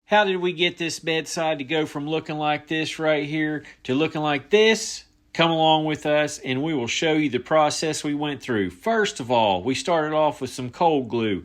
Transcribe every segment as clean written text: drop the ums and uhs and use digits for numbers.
How did we get this bedside to go from looking like this right here to looking like this? Come along with us and we will show you the process we went through. First of all, we started off with some cold glue.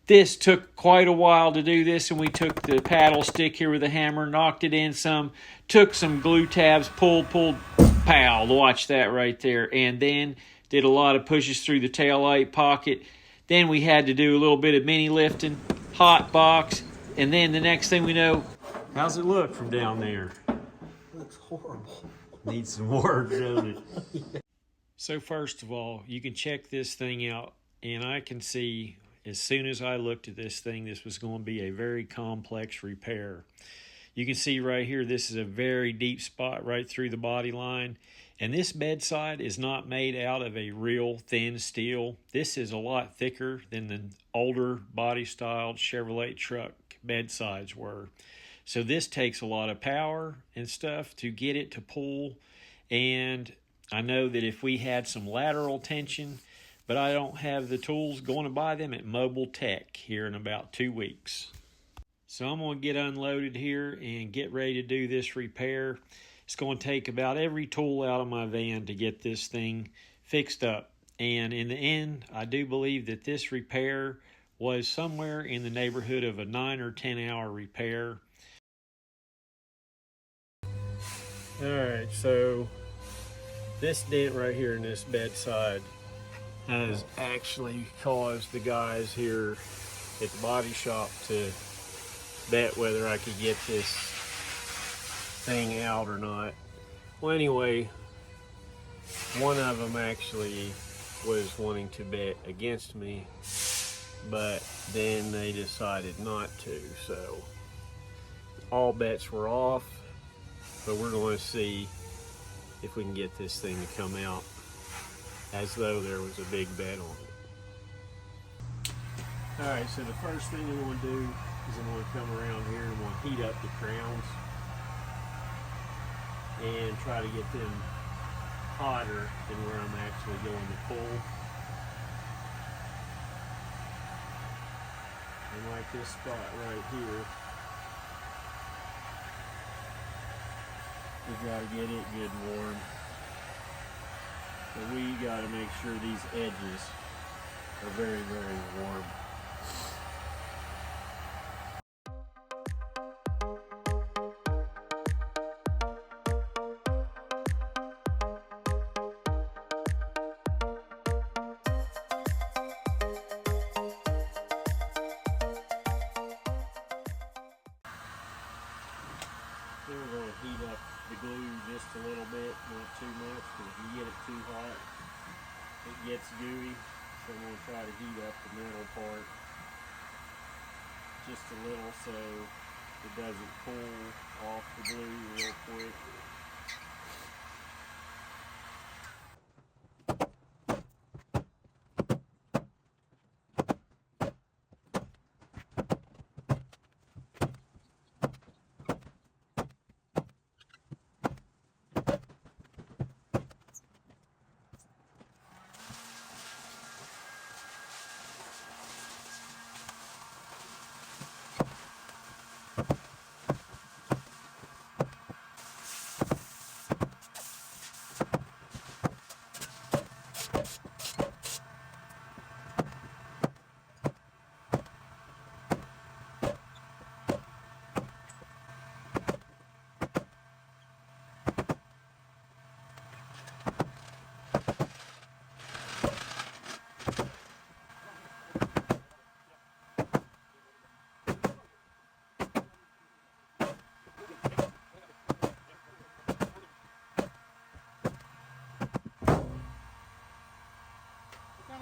This took quite a while to do this, and we took the paddle stick here with a hammer, knocked it in some, took some glue tabs, pulled, pow, watch that right there, and then did a lot of pushes through the taillight pocket. Then we had to do a little bit of mini lifting, hot box, and then the next thing we know, how's it look from down there? Looks horrible. Needs some work, doesn't it? Yeah. So first of all, you can check this thing out, and I can see as soon as I looked at this thing, this was going to be a very complex repair. You can see right here, this is a very deep spot right through the body line. And this bedside is not made out of a real thin steel. This is a lot thicker than the older body-styled Chevrolet truck bedsides were. So this takes a lot of power and stuff to get it to pull. And I know that if we had some lateral tension, but I don't have the tools, going to buy them at Mobile Tech here in about 2 weeks. So I'm going to get unloaded here and get ready to do this repair. It's going to take about every tool out of my van to get this thing fixed up. And in the end, I do believe that this repair was somewhere in the neighborhood of a 9 or 10 hour repair. All right, so this dent right here in this bedside has actually caused the guys here at the body shop to bet whether I could get this thing out or not. Well, anyway, one of them actually was wanting to bet against me, but then they decided not to, so all bets were off. But we're going to see if we can get this thing to come out as though there was a big bet on it. Alright, so the first thing I'm going to do is I'm going to come around here and I'm going to heat up the crowns and try to get them hotter than where I'm actually going to pull. And like this spot right here, we got to get it good and warm. So we got to make sure these edges are very, very warm. Then we're going to heat up the glue just a little bit, not too much, because if you get it too hot, it gets gooey. So I'm going to try to heat up the middle part just a little so it doesn't pull off the glue real quick.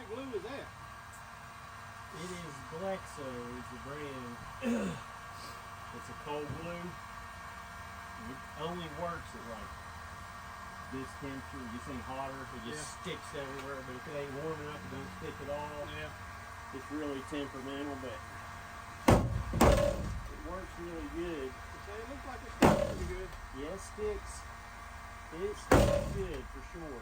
Glue is that? It is Blexo is the brand. It's a cold glue. It only works at like this temperature. It gets any hotter, it just sticks everywhere. But if it ain't warm enough, it don't stick at all. Yeah. It's really temperamental, but it works really good. It looks like it sticks pretty good. Yeah, it sticks. It sticks good for sure.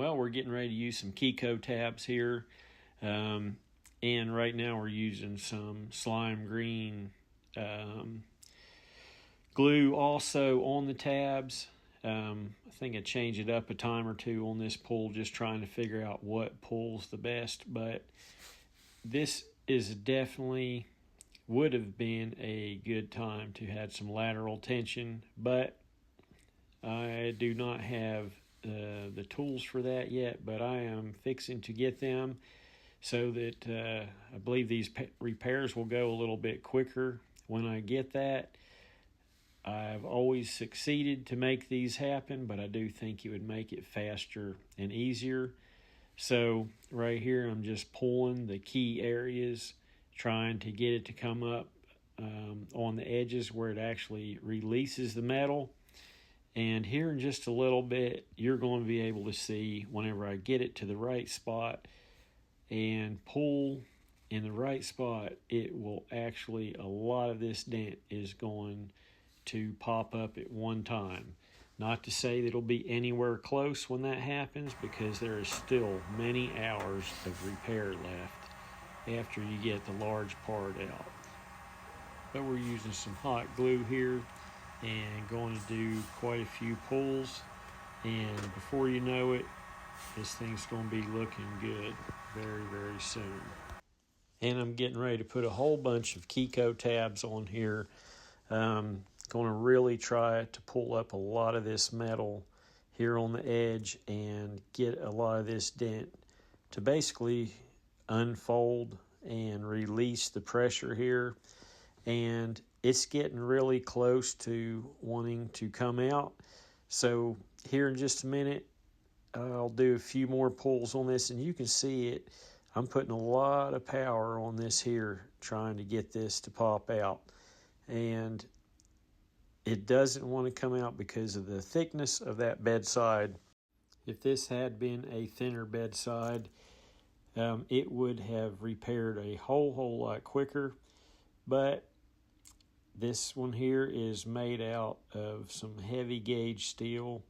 well, we're getting ready to use some Kiko tabs here. And right now we're using some slime green glue also on the tabs. I think I changed it up a time or two on this pull, just trying to figure out what pulls the best. But this is definitely would have been a good time to have some lateral tension, but I do not have the tools for that yet, but I am fixing to get them so that I believe these repairs will go a little bit quicker when I get that. I've always succeeded to make these happen, but I do think it would make it faster and easier. So right here, I'm just pulling the key areas, trying to get it to come up on the edges where it actually releases the metal. And here in just a little bit, you're going to be able to see whenever I get it to the right spot and pull in the right spot, it will actually, a lot of this dent is going to pop up at one time. Not to say that it'll be anywhere close when that happens, because there is still many hours of repair left after you get the large part out. But we're using some hot glue here and going to do quite a few pulls, and before you know it, this thing's going to be looking good very, very soon. And I'm getting ready to put a whole bunch of Kiko tabs on here. Going to really try to pull up a lot of this metal here on the edge and get a lot of this dent to basically unfold and release the pressure here. And it's getting really close to wanting to come out. So here in just a minute, I'll do a few more pulls on this, and you can see it. I'm putting a lot of power on this here, trying to get this to pop out. And it doesn't want to come out because of the thickness of that bedside. If this had been a thinner bedside, it would have repaired a whole lot quicker. But this one here is made out of some heavy gauge steel,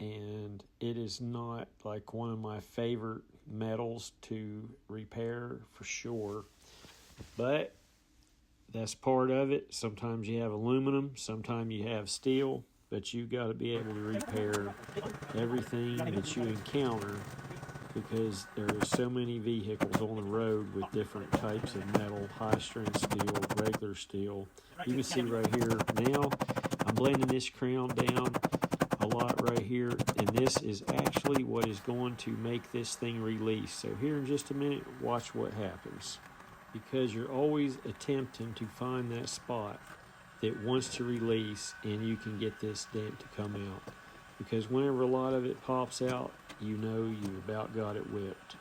and it is not like one of my favorite metals to repair for sure. But that's part of it. Sometimes you have aluminum, sometimes you have steel, but you got to be able to repair everything that you encounter, because there are so many vehicles on the road with different types of metal, high-strength steel, regular steel. You can see right here now, I'm blending this crown down a lot right here, and this is actually what is going to make this thing release. So here in just a minute, watch what happens. Because you're always attempting to find that spot that wants to release, and you can get this dent to come out. Because whenever a lot of it pops out, you know you about got it whipped.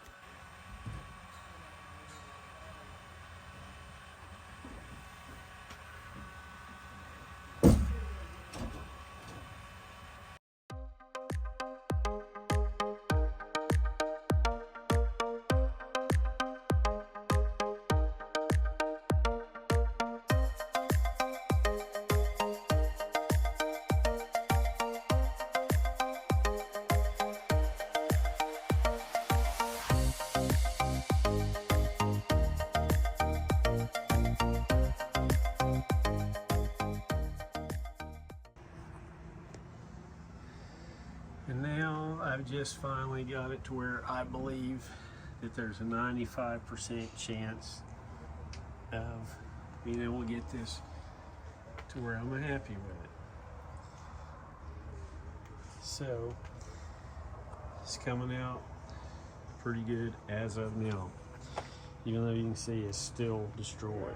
And now I've just finally got it to where I believe that there's a 95% chance of being able to get this to where I'm happy with it. So it's coming out pretty good as of now, even though you can see it's still destroyed.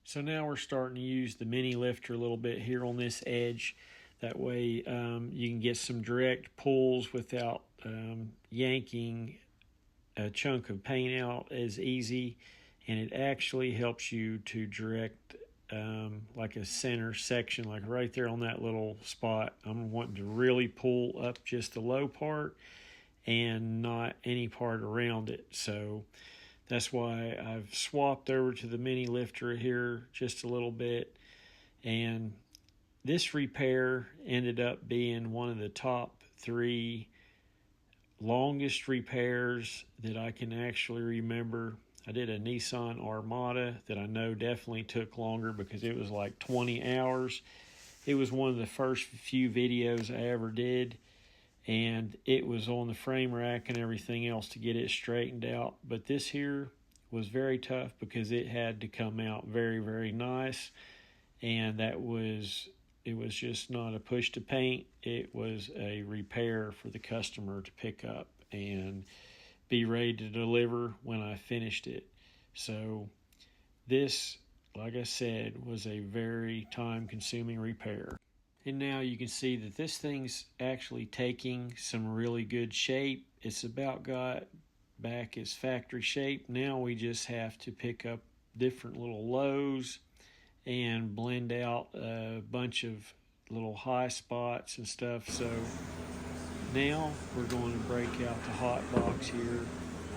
So now we're starting to use the mini lifter a little bit here on this edge. That way you can get some direct pulls without yanking a chunk of paint out as easy. And it actually helps you to direct like a center section, like right there on that little spot. I'm wanting to really pull up just the low part and not any part around it. So that's why I've swapped over to the mini lifter here just a little bit. And this repair ended up being one of the top 3 longest repairs that I can actually remember. I did a Nissan Armada that I know definitely took longer because it was like 20 hours. It was one of the first few videos I ever did, and it was on the frame rack and everything else to get it straightened out. But this here was very tough because it had to come out very, very nice, and it was just not a push to paint. It was a repair for the customer to pick up and be ready to deliver when I finished it. So this, like I said, was a very time-consuming repair. And now you can see that this thing's actually taking some really good shape. It's about got back its factory shape. Now we just have to pick up different little lows and blend out a bunch of little high spots and stuff. So now we're going to break out the hot box here,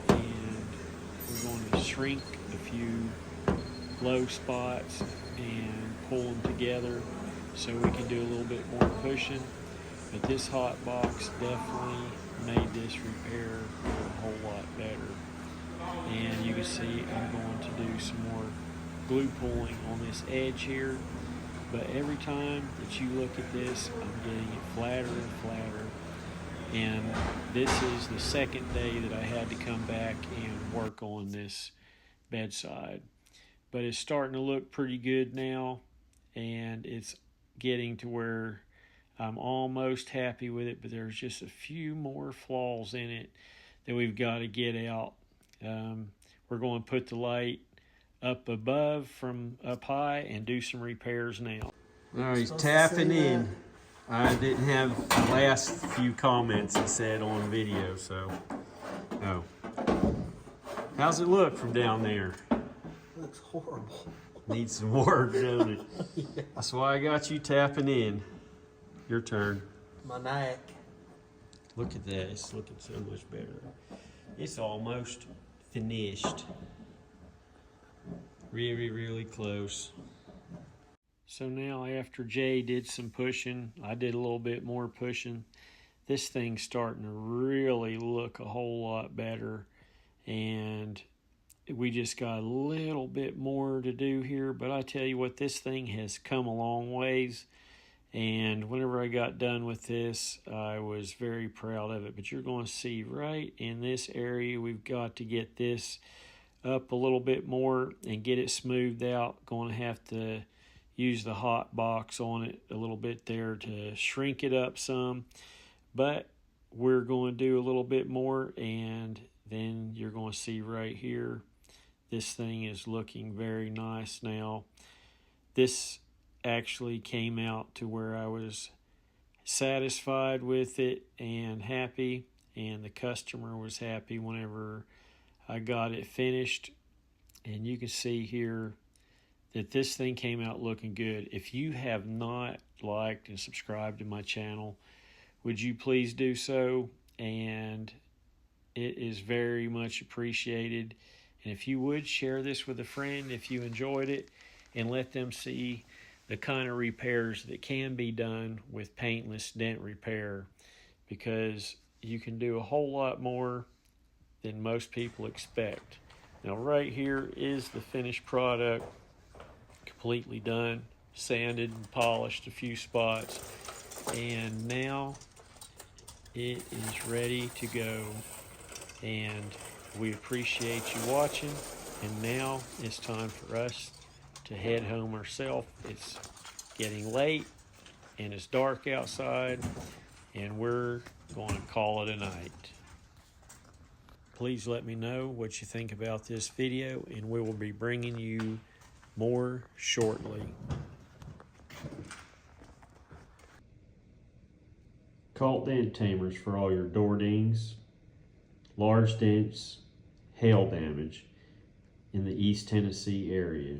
and we're going to shrink a few low spots and pull them together so we can do a little bit more pushing. But this hot box definitely made this repair a whole lot better. And you can see I'm going to do some more glue pulling on this edge here. But every time that you look at this, I'm getting it flatter and flatter. And this is the second day that I had to come back and work on this bedside. But it's starting to look pretty good now, and it's getting to where I'm almost happy with it, but there's just a few more flaws in it that we've got to get out. We're going to put the light up above from up high and do some repairs now. Now he's tapping in. I didn't have the last few comments he said on video, so. Oh. How's it look from down there? Looks horrible. Needs some work, doesn't it? Yeah. That's why I got you tapping in. Your turn. My neck. Look at that. It's looking so much better. It's almost finished. Really, really close. So now after Jay did some pushing, I did a little bit more pushing. This thing's starting to really look a whole lot better. And we just got a little bit more to do here. But I tell you what, this thing has come a long ways. And whenever I got done with this, I was very proud of it. But you're going to see right in this area, we've got to get this up a little bit more and get it smoothed out. Going to have to use the hot box on it a little bit there to shrink it up some. But we're going to do a little bit more, and then you're going to see right here, this thing is looking very nice now. This actually came out to where I was satisfied with it and happy, and the customer was happy whenever I got it finished. And you can see here that this thing came out looking good. If you have not liked and subscribed to my channel, would you please do so? And it is very much appreciated. And if you would, share this with a friend if you enjoyed it, and let them see the kind of repairs that can be done with Paintless Dent Repair, because you can do a whole lot more than most people expect. Now right here is the finished product, completely done, sanded and polished a few spots, and now it is ready to go. And we appreciate you watching, and now it's time for us to head home ourselves. It's getting late and it's dark outside, and we're going to call it a night. Please let me know what you think about this video, and we will be bringing you more shortly. Call Dent Tamers for all your door dings, large dents, hail damage in the East Tennessee area.